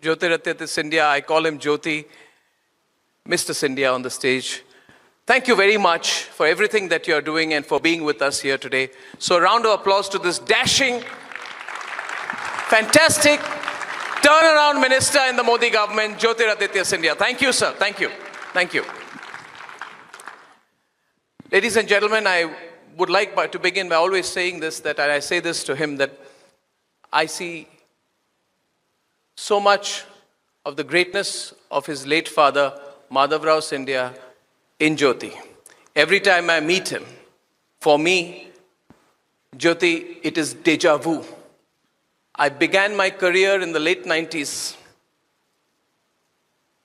Jyotiraditya Scindia. I call him Jyoti. Mr. Scindia on the stage. Thank you very much for everything that you're doing and for being with us here today. So a round of applause to this dashing, fantastic, turnaround minister in the Modi government, Jyotiraditya Scindia. Thank you, sir. Thank you. Thank you. Ladies and gentlemen, I would like to begin by always saying this, that I say this to him, that I see so much of the greatness of his late father, Madhavrao Scindia, in Jyoti. Every time I meet him, for me, Jyoti, it is deja vu. I began my career in the late 90s,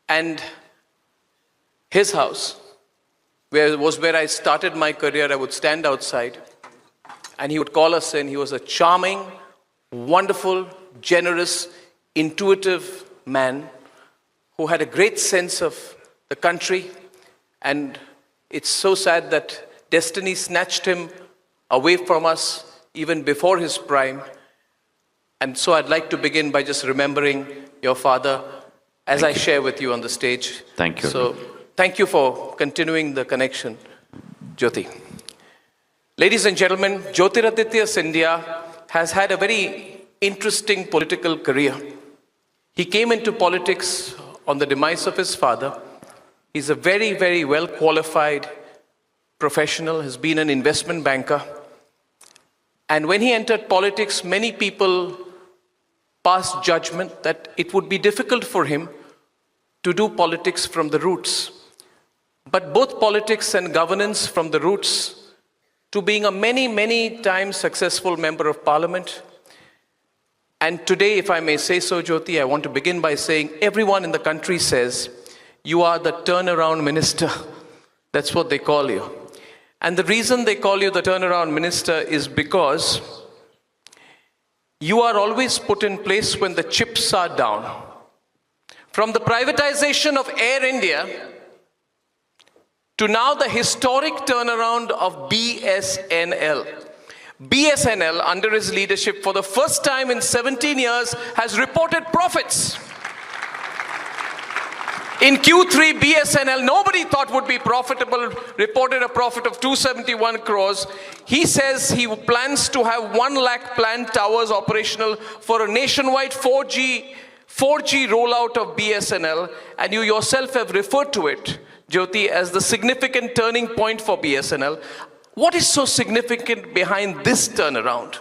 and his house was where I started my career. I would stand outside, and he would call us in. He was a charming, wonderful, generous, intuitive man who had a great sense of the country. And it's so sad that destiny snatched him away from us even before his prime. And so I'd like to begin by just remembering your father as I share with you on the stage. Thank you. So thank you for continuing the connection, Jyoti. Ladies and gentlemen, Jyotiraditya Scindia has had a very interesting political career. He came into politics on the demise of his father. He's a very, very well-qualified professional, has been an investment banker. And when he entered politics, many people passed judgment that it would be difficult for him to do politics from the roots. But both politics and governance from the roots to being a many, many times successful member of parliament. And today, if I may say so, Jyoti, I want to begin by saying everyone in the country says, you are the turnaround minister. That's what they call you. And the reason they call you the turnaround minister is because you are always put in place when the chips are down. From the privatization of Air India to now the historic turnaround of BSNL. BSNL, under his leadership, for the first time in 17 years, has reported profits. In Q3, BSNL, nobody thought would be profitable, reported a profit of 271 crores. He says he plans to have 1 lakh planned towers operational for a nationwide 4G rollout of BSNL. And you yourself have referred to it, Jyoti, as the significant turning point for BSNL. What is so significant behind this turnaround?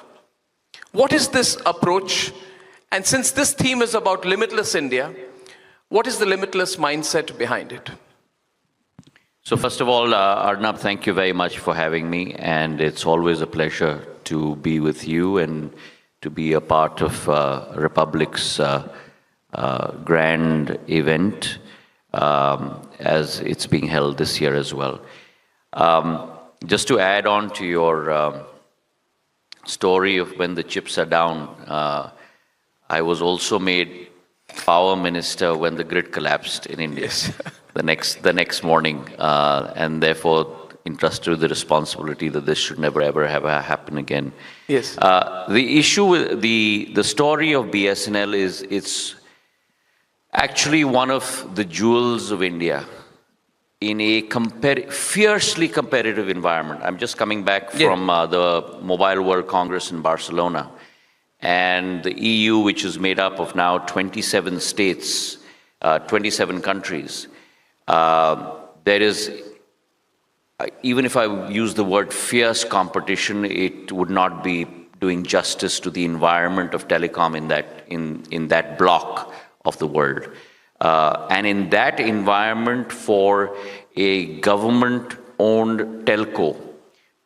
What is this approach? And since this theme is about Limitless India, what is the limitless mindset behind it? So first of all, Arnab, thank you very much for having me. And it's always a pleasure to be with you and to be a part of Republic's grand event as it's being held this year as well. Just to add on to your story of when the chips are down, I was also made power minister when the grid collapsed in India. Yes. the next morning, and therefore entrusted with the responsibility that this should never ever have happen again. Yes. The issue, the story of BSNL is it's actually one of the jewels of India in a fiercely competitive environment. I'm just coming back from the Mobile World Congress in Barcelona. And the EU, which is made up of now 27 states, 27 countries, there is, even if I use the word fierce competition, it would not be doing justice to the environment of telecom in that block of the world. And in that environment, for a government-owned telco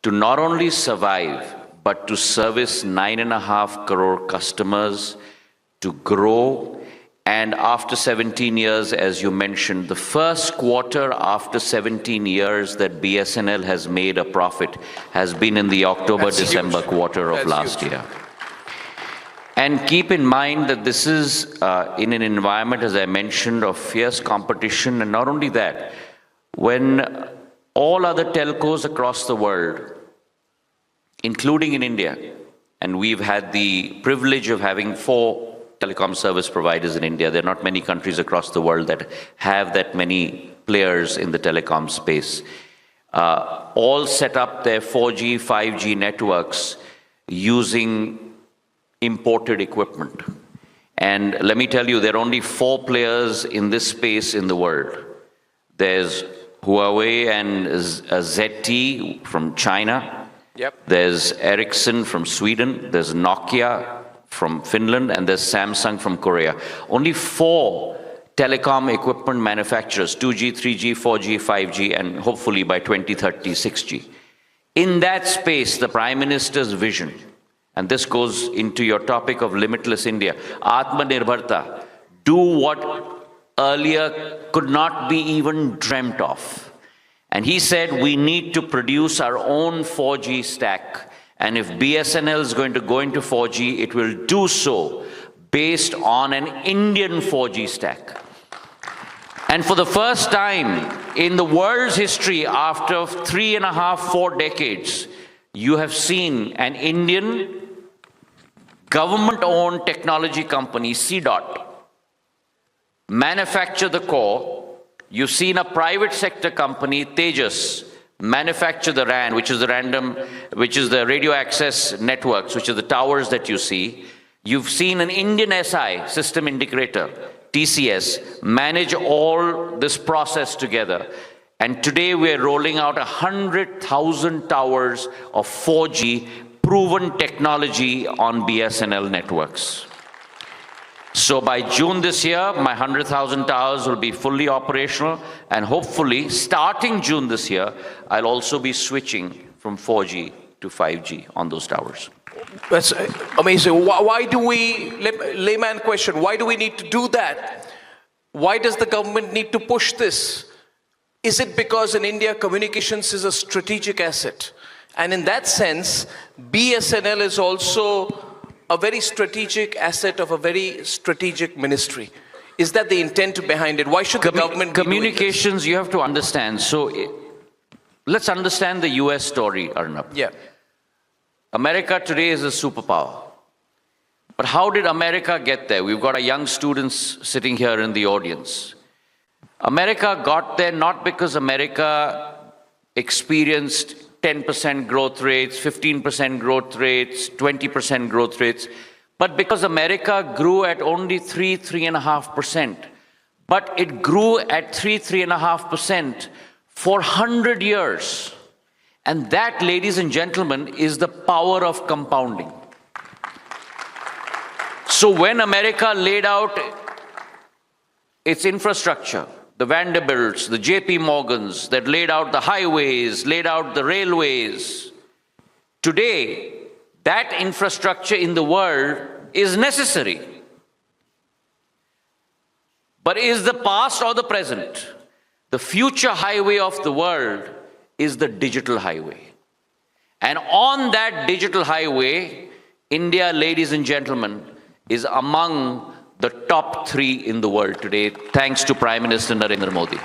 to not only survive, but to service 9.5 crore customers, to grow, and after 17 years, as you mentioned, the first quarter after 17 years that BSNL has made a profit has been in the October-December quarter of last year. And keep in mind that this is in an environment, as I mentioned, of fierce competition, and not only that, when all other telcos across the world, including in India, and we've had the privilege of having 4 telecom service providers in India. There are not many countries across the world that have that many players in the telecom space. All set up their 4G, 5G networks using imported equipment. And let me tell you, there are only 4 players in this space in the world. There's Huawei and ZTE from China. Yep. There's Ericsson from Sweden. There's Nokia from Finland. And there's Samsung from Korea. Only 4 telecom equipment manufacturers, 2G, 3G, 4G, 5G, and hopefully by 2030, 6G. In that space, the Prime Minister's vision, and this goes into your topic of Limitless India, Atmanirbharta, do what earlier could not be even dreamt of. And he said we need to produce our own 4G stack. And if BSNL is going to go into 4G, it will do so based on an Indian 4G stack. And for the first time in the world's history, after 3.5, 4 decades, you have seen an Indian government-owned technology company, CDOT, manufacture the core. You've seen a private sector company, Tejas, manufacture the RAN, which is the radio access networks, which are the towers that you see. You've seen an Indian SI, system integrator, TCS, manage all this process together. And today we're rolling out 100,000 towers of 4G proven technology on BSNL networks. So by June this year, my 100,000 towers will be fully operational, and hopefully, starting June this year, I'll also be switching from 4G to 5G on those towers. That's amazing. Why do we, layman question, why do we need to do that? Why does the government need to push this? Is it because in India, communications is a strategic asset? And in that sense, BSNL is also a very strategic asset of a very strategic ministry. Is that the intent behind it? Why should the government be doing communications, you have to understand. So let's understand the US story, Arnab. Yeah. America today is a superpower. But how did America get there? We've got our young students sitting here in the audience. America got there not because America experienced 10% growth rates, 15% growth rates, 20% growth rates, but because America grew at only 3.5%. But it grew at 3.5% for 100 years. And that, ladies and gentlemen, is the power of compounding. So when America laid out its infrastructure, the Vanderbilts, the JP Morgans that laid out the highways, laid out the railways, today, that infrastructure in the world is necessary. But is the past or the present? The future highway of the world is the digital highway. And on that digital highway, India, ladies and gentlemen, is among the top 3 in the world today, thanks to Prime Minister Narendra Modi.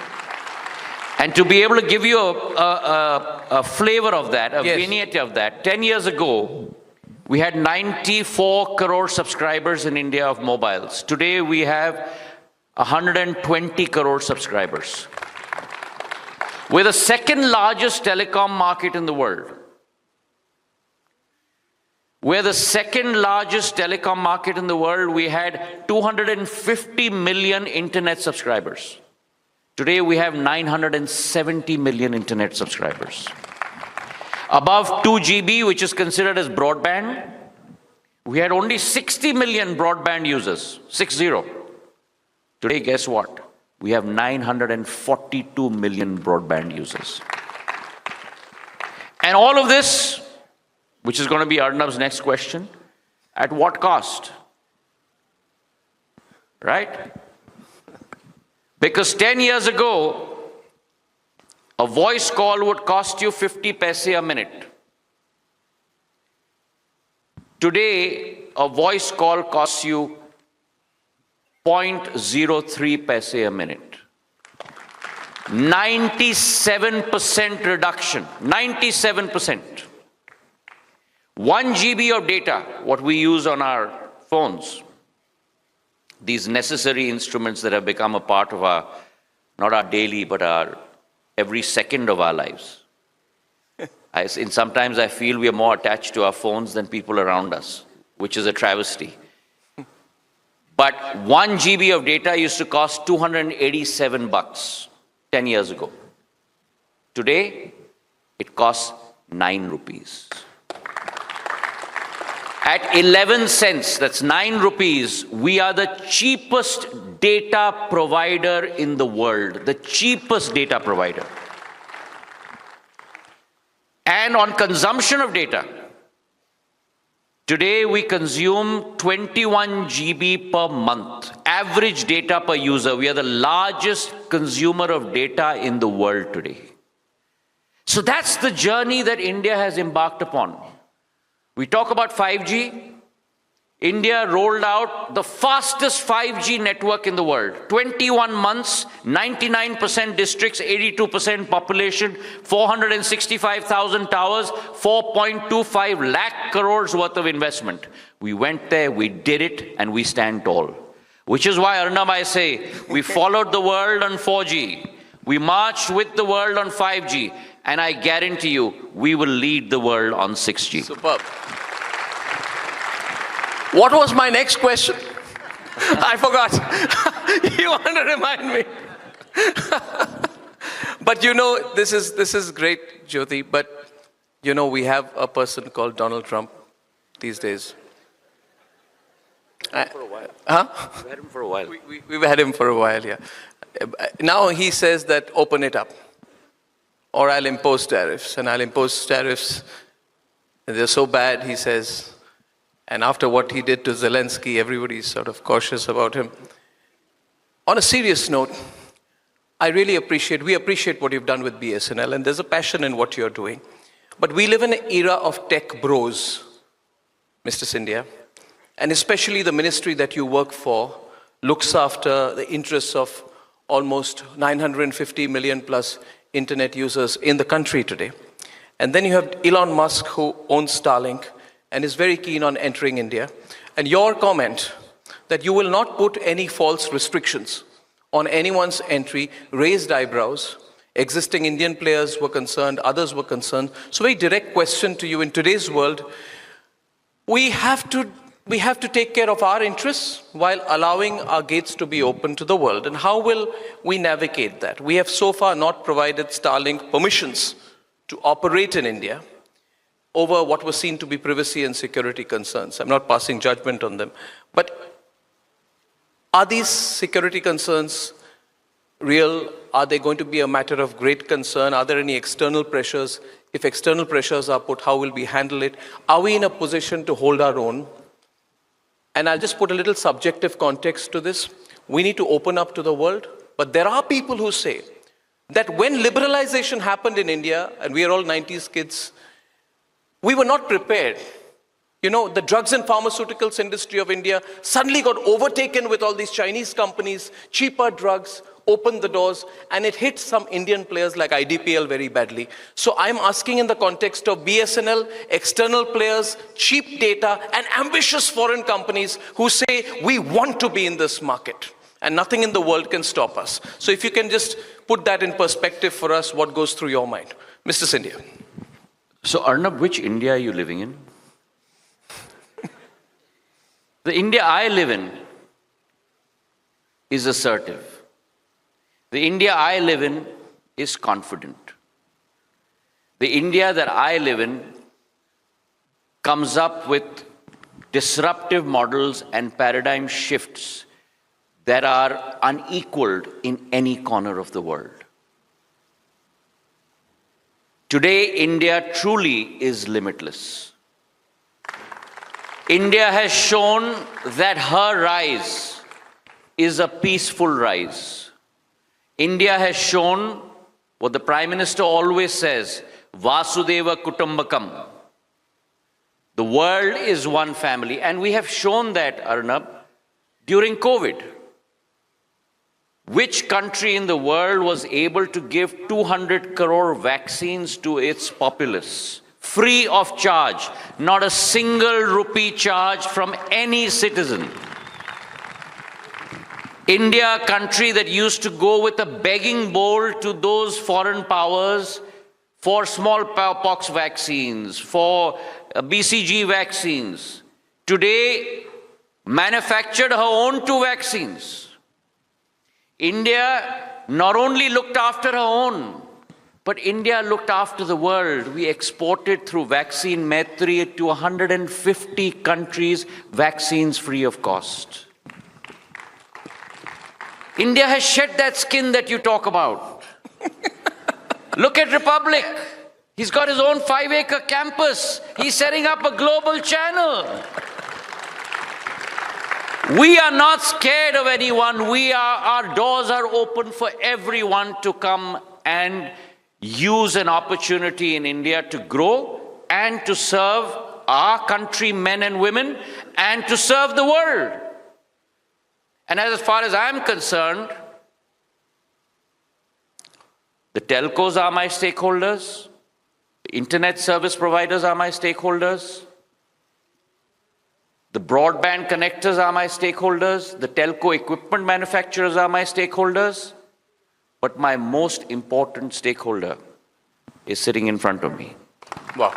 And to be able to give you a flavor of that, a vignette of that, 10 years ago, we had 94 crore subscribers in India of mobiles. Today, we have 120 crore subscribers. We're the second largest telecom market in the world. We're the second largest telecom market in the world. We had 250 million internet subscribers. Today we have 970 million internet subscribers. Above 2 GB, which is considered as broadband, we had only 60 million broadband users, 60. Today, guess what? We have 942 million broadband users. And all of this, which is going to be Arnab's next question, at what cost? Right? Because 10 years ago, a voice call would cost you 50 paise a minute. Today, a voice call costs you 0.03 paise a minute. 97% reduction, 97%. 1 GB of data, what we use on our phones, these necessary instruments that have become a part of our, not our daily, but our every second of our lives. Sometimes I feel we are more attached to our phones than people around us, which is a travesty. But 1 GB of data used to cost $287 10 years ago. Today, it costs 9 rupees. At 11 cents, that's 9 rupees, we are the cheapest data provider in the world, the cheapest data provider. And on consumption of data, today we consume 21 GB per month, average data per user. We are the largest consumer of data in the world today. So that's the journey that India has embarked upon. We talk about 5G. India rolled out the fastest 5G network in the world. 21 months, 99% districts, 82% population, 465,000 towers, 4.25 lakh crores worth of investment. We went there, we did it, and we stand tall. Which is why, Arnab, I say, we followed the world on 4G. We marched with the world on 5G. And I guarantee you, we will lead the world on 6G. Superb. What was my next question? I forgot. You want to remind me? But you know, this is great, Jyoti. But you know, we have a person called Donald Trump these days. For a while. Huh? We've had him for a while. We've had him for a while, yeah. Now he says that open it up, or I'll impose tariffs, and I'll impose tariffs. And they're so bad, he says. And after what he did to Zelensky, everybody's sort of cautious about him. On a serious note, we appreciate what you've done with BSNL, and there's a passion in what you're doing. But we live in an era of tech bros, Mr. Scindia, and especially the ministry that you work for looks after the interests of almost 950 million plus internet users in the country today. And then you have Elon Musk, who owns Starlink and is very keen on entering India. And your comment that you will not put any false restrictions on anyone's entry raised eyebrows. Existing Indian players were concerned, others were concerned. So very direct question to you: in today's world, we have to take care of our interests while allowing our gates to be open to the world. And how will we navigate that? We have so far not provided Starlink permissions to operate in India over what was seen to be privacy and security concerns. I'm not passing judgment on them. But are these security concerns real? Are they going to be a matter of great concern? Are there any external pressures? If external pressures are put, how will we handle it? Are we in a position to hold our own? And I'll just put a little subjective context to this. We need to open up to the world. But there are people who say that when liberalization happened in India, and we are all 90s kids, we were not prepared. You know, the drugs and pharmaceuticals industry of India suddenly got overtaken with all these Chinese companies, cheaper drugs, opened the doors, and it hit some Indian players like IDPL very badly. So I'm asking in the context of BSNL, external players, cheap data, and ambitious foreign companies who say, we want to be in this market, and nothing in the world can stop us. So if you can just put that in perspective for us, what goes through your mind? Mr. Scindia. So Arnab, which India are you living in? The India I live in is assertive. The India I live in is confident. The India that I live in comes up with disruptive models and paradigm shifts that are unequaled in any corner of the world. Today, India truly is limitless. India has shown that her rise is a peaceful rise. India has shown what the Prime Minister always says, Vasudeva Kutumbakam. The world is one family, and we have shown that, Arnab, during COVID. Which country in the world was able to give 200 crore vaccines to its populace, free of charge, not a single rupee charge from any citizen? India, a country that used to go with a begging bowl to those foreign powers for smallpox vaccines, for BCG vaccines, today manufactured her own 2 vaccines. India not only looked after her own, but India looked after the world. We exported through Vaccine Maitri to 150 countries, vaccines free of cost. India has shed that skin that you talk about. Look at Republic. He's got his own 5-acre campus. He's setting up a global channel. We are not scared of anyone. Our doors are open for everyone to come and use an opportunity in India to grow and to serve our country, men and women, and to serve the world. And as far as I'm concerned, the telcos are my stakeholders, the internet service providers are my stakeholders, the broadband connectors are my stakeholders, the telco equipment manufacturers are my stakeholders, but my most important stakeholder is sitting in front of me. Wow.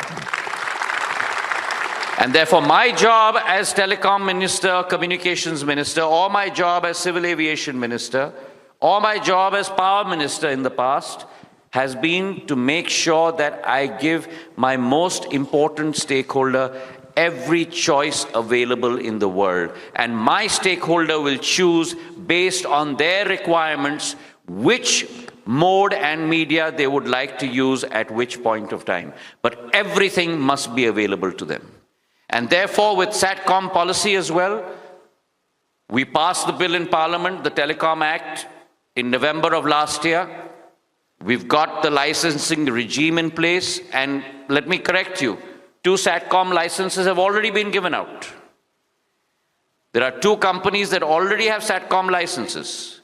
And therefore, my job as telecom minister, communications minister, or my job as civil aviation minister, or my job as power minister in the past, has been to make sure that I give my most important stakeholder every choice available in the world. And my stakeholder will choose based on their requirements which mode and media they would like to use at which point of time. But everything must be available to them. And therefore, with SATCOM policy as well, we passed the bill in Parliament, the Telecom Act, in November of last year. We've got the licensing regime in place, and let me correct you, 2 SATCOM licenses have already been given out. There are 2 companies that already have SATCOM licenses,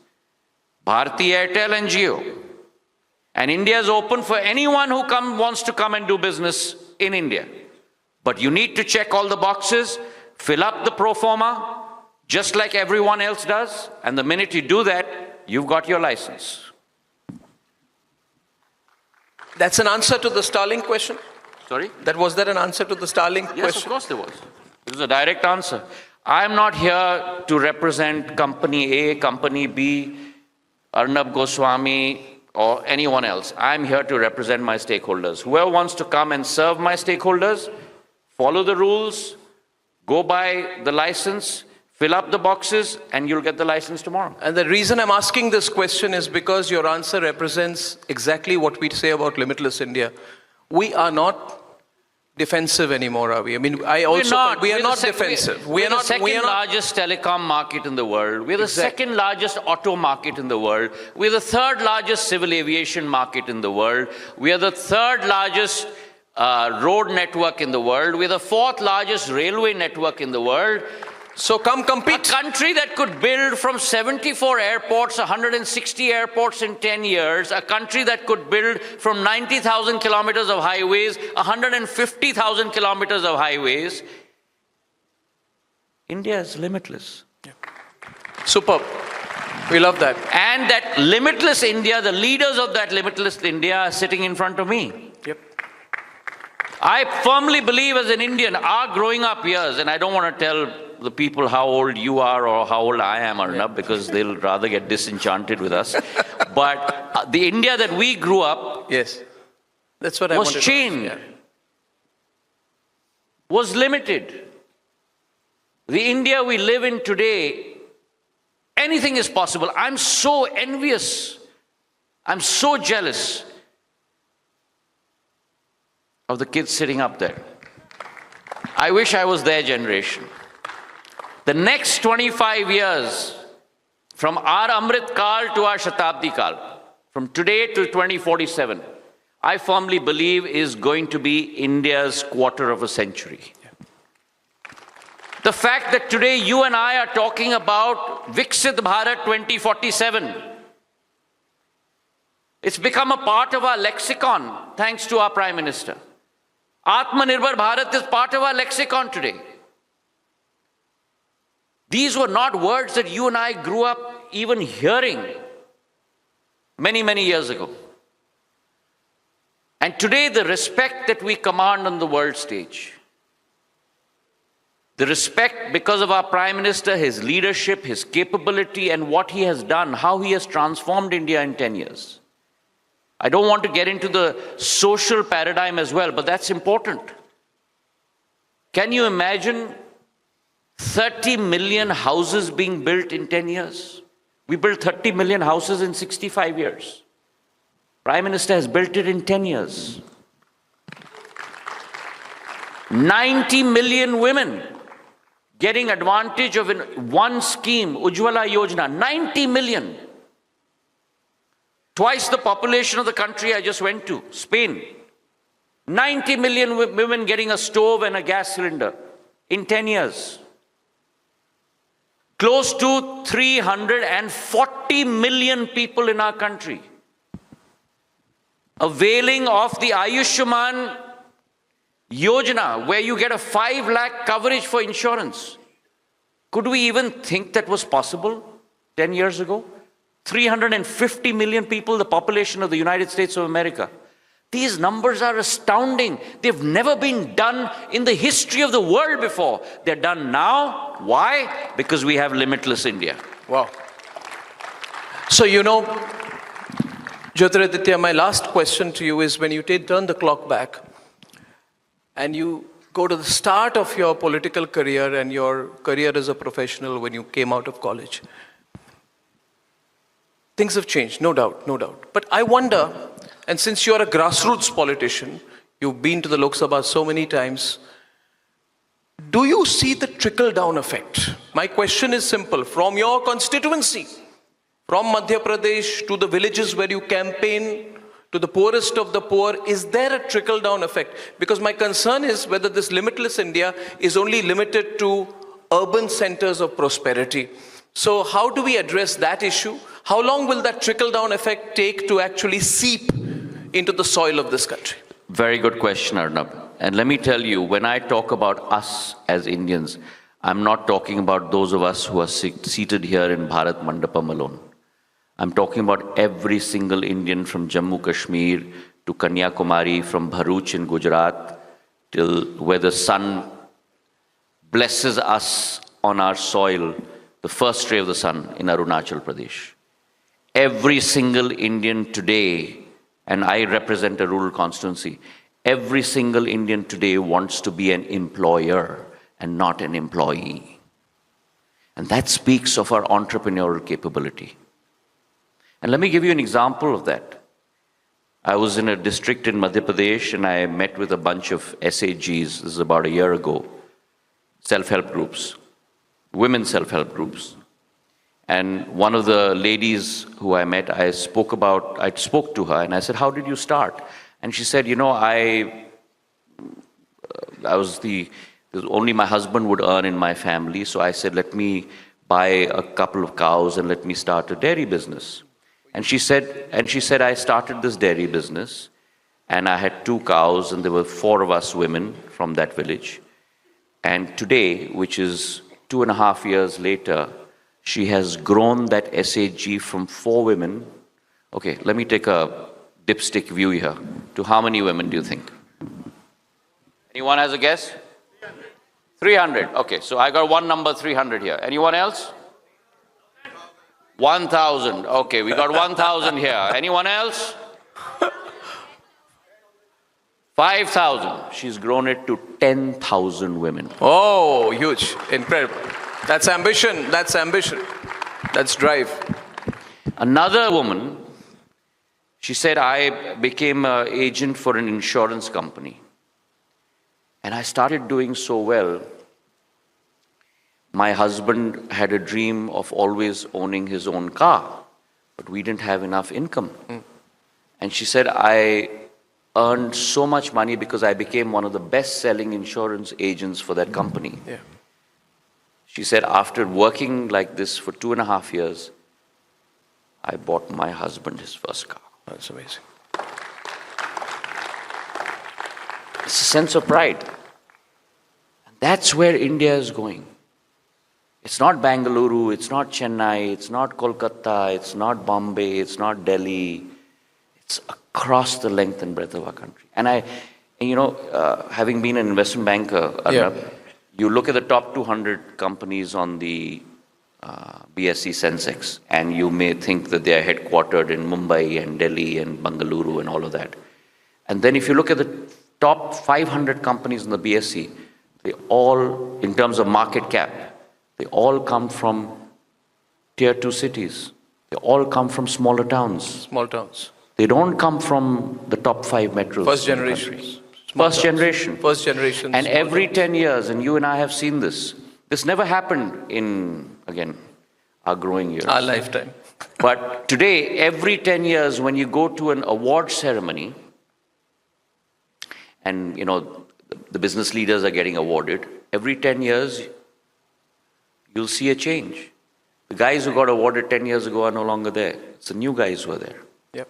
Bharti Airtel and Jio. And India is open for anyone who wants to come and do business in India. But you need to check all the boxes, fill up the pro forma, just like everyone else does. And the minute you do that, you've got your license. That's an answer to the Starlink question? Sorry? Was that an answer to the Starlink question? Yes, of course there was. It was a direct answer. I'm not here to represent company A, company B, Arnab Goswami, or anyone else. I'm here to represent my stakeholders. Whoever wants to come and serve my stakeholders, follow the rules, go buy the license, fill up the boxes, and you'll get the license tomorrow. And the reason I'm asking this question is because your answer represents exactly what we say about Limitless India. We are not defensive anymore, are we? I mean, we are not defensive. We're the second largest telecom market in the world. We're the second largest auto market in the world. We're the 3rd largest civil aviation market in the world. We are the 3rd largest road network in the world. We're the 4th largest railway network in the world. So come compete. A country that could build from 74 airports, 160 airports in 10 years, a country that could build from 90,000 kilometers of highways, 150,000 kilometers of highways. India is limitless. Yeah. Superb. We love that. And that limitless India, the leaders of that limitless India are sitting in front of me. Yep. I firmly believe as an Indian, our growing up years, and I don't want to tell the people how old you are or how old I am, Arnab, because they'll rather get disenchanted with us. But the India that we grew up that's what I was wanted chained, was limited. The India we live in today, anything is possible. I'm so envious. I'm so jealous of the kids sitting up there. I wish I was their generation. The next 25 years, from our Amrit Kal to our Shatabdi Kal, from today to 2047, I firmly believe is going to be India's quarter of a century. The fact that today you and I are talking about Viksit Bharat 2047, it's become a part of our lexicon, thanks to our Prime Minister. Atmanirbhar Bharat is part of our lexicon today. These were not words that you and I grew up even hearing many, many years ago. And today, the respect that we command on the world stage, the respect because of our Prime Minister, his leadership, his capability, and what he has done, how he has transformed India in 10 years. I don't want to get into the social paradigm as well, but that's important. Can you imagine 30 million houses being built in 10 years? We built 30 million houses in 65 years. Prime Minister has built it in 10 years. 90 million women getting advantage of one scheme, Ujjwala Yojana, 90 million. Twice the population of the country I just went to, Spain. 90 million women getting a stove and a gas cylinder in 10 years. Close to 340 million people in our country availing of the Ayushman Yojana, where you get a 5 lakh coverage for insurance. Could we even think that was possible 10 years ago? 350 million people, the population of the United States of America. These numbers are astounding. They've never been done in the history of the world before. They're done now. Why? Because we have Limitless India. Wow. So, Jyotiraditya, my last question to you is, when you turn the clock back and you go to the start of your political career and your career as a professional when you came out of college, things have changed, no doubt, no doubt. But I wonder, and since you're a grassroots politician, you've been to the Lok Sabha so many times, do you see the trickle-down effect? My question is simple. From your constituency, from Madhya Pradesh to the villages where you campaign, to the poorest of the poor, is there a trickle-down effect? Because my concern is whether this Limitless India is only limited to urban centers of prosperity. So how do we address that issue? How long will that trickle-down effect take to actually seep into the soil of this country? Very good question, Arnab. And let me tell you, when I talk about us as Indians, I'm not talking about those of us who are seated here in Bharat Mandapam alone. I'm talking about every single Indian from Jammu Kashmir to Kanyakumari, from Bharuch in Gujarat, till where the sun blesses us on our soil, the first ray of the sun in Arunachal Pradesh. Every single Indian today, and I represent a rural constituency, every single Indian today wants to be an employer and not an employee. And that speaks of our entrepreneurial capability. And let me give you an example of that. I was in a district in Madhya Pradesh and I met with a bunch of SAGs, this is about a year ago, self-help groups, women self-help groups. And one of the ladies who I met, I spoke to her and I said, how did you start? And she said, only my husband would earn in my family. So I said, let me buy a couple of cows and let me start a dairy business. And she said, I started this dairy business and I had 2 cows and there were 4 of us women from that village. And today, which is 2.5 years later, she has grown that SAG from 4 women. Okay, let me take a dipstick view here. To how many women do you think? Anyone has a guess? 300. Okay, so I got one number 300 here. Anyone else? 1,000. Okay, we got 1,000 here. Anyone else? 5,000. She's grown it to 10,000 women. Oh, huge. Incredible. That's ambition. That's ambition. That's drive. Another woman, she said, I became an agent for an insurance company. And I started doing so well. My husband had a dream of always owning his own car, but we didn't have enough income. And she said, I earned so much money because I became one of the best-selling insurance agents for that company. Yeah. She said, after working like this for 2.5 years, I bought my husband his first car. That's amazing. It's a sense of pride. And that's where India is going. It's not Bangalore, it's not Chennai, it's not Kolkata, it's not Bombay, it's not Delhi. It's across the length and breadth of our country. And having been an investment banker, Arnab, you look at the top 200 companies on the BSE Sensex, and you may think that they are headquartered in Mumbai and Delhi and Bengaluru and all of that. And then if you look at the top 500 companies in the BSE, they all, in terms of market cap, they all come from tier 2 cities. They all come from smaller towns. Small towns. They don't come from the top 5 metros. First generation. First generation. First generation. And every 10 years, and you and I have seen this, this never happened in, again, our growing years. Our lifetime. But today, every 10 years, when you go to an award ceremony, and the business leaders are getting awarded, every 10 years, you'll see a change. The guys who got awarded 10 years ago are no longer there. It's the new guys who are there. Yep.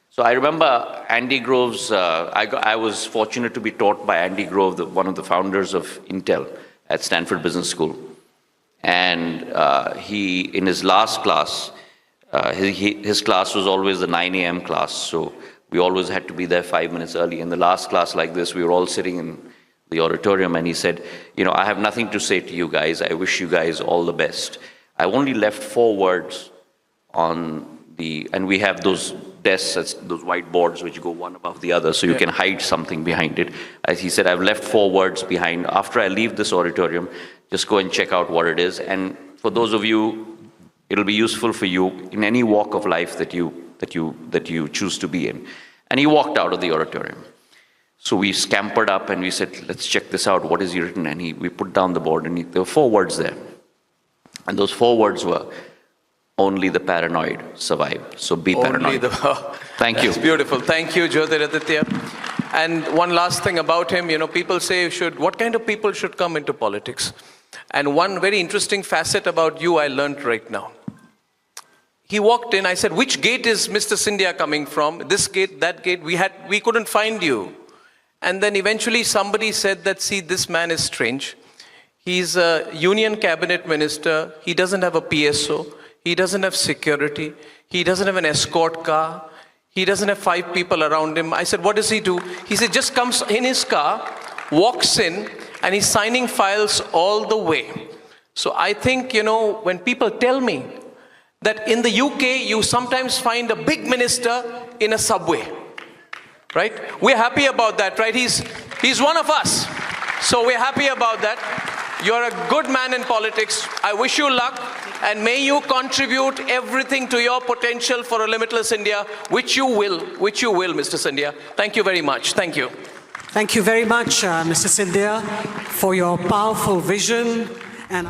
So I remember Andy Grove's, I was fortunate to be taught by Andy Grove, one of the founders of Intel at Stanford Business School. And he, in his last class, his class was always the 9 a.m. class. So we always had to be there 5 minutes early. In the last class like this, we were all sitting in the auditorium, and he said, I have nothing to say to you guys. I wish you guys all the best. I only left 4 words on and we have those desks, those whiteboards which go one above the other, so you can hide something behind it. As he said, I've left 4 words behind. After I leave this auditorium, just go and check out what it is. And for those of you, it'll be useful for you in any walk of life that you choose to be in. And he walked out of the auditorium. So we scampered up and we said, let's check this out. What is he written? And we put down the board, and there were 4 words there. And those 4 words were, only the paranoid survive. So be paranoid. Thank you. That's beautiful. Thank you, Jyotiraditya. And one last thing about him, people say, what kind of people should come into politics? And one very interesting facet about you I learned right now. He walked in, I said, which gate is Mr. Scindia coming from? This gate, that gate, we couldn't find you. And then eventually somebody said that, see, this man is strange. He's a union cabinet minister. He doesn't have a PSO. He doesn't have security. He doesn't have an escort car. He doesn't have 5 people around him. I said, what does he do? He said, just comes in his car, walks in, and he's signing files all the way. So I think, when people tell me that in the UK, you sometimes find a big minister in a subway, right? We're happy about that, right? He's one of us. So we're happy about that. You're a good man in politics. I wish you luck, and may you contribute everything to your potential for a limitless India, which you will, Mr. Scindia. Thank you very much. Thank you. Thank you very much, Mr. Scindia, for your powerful vision and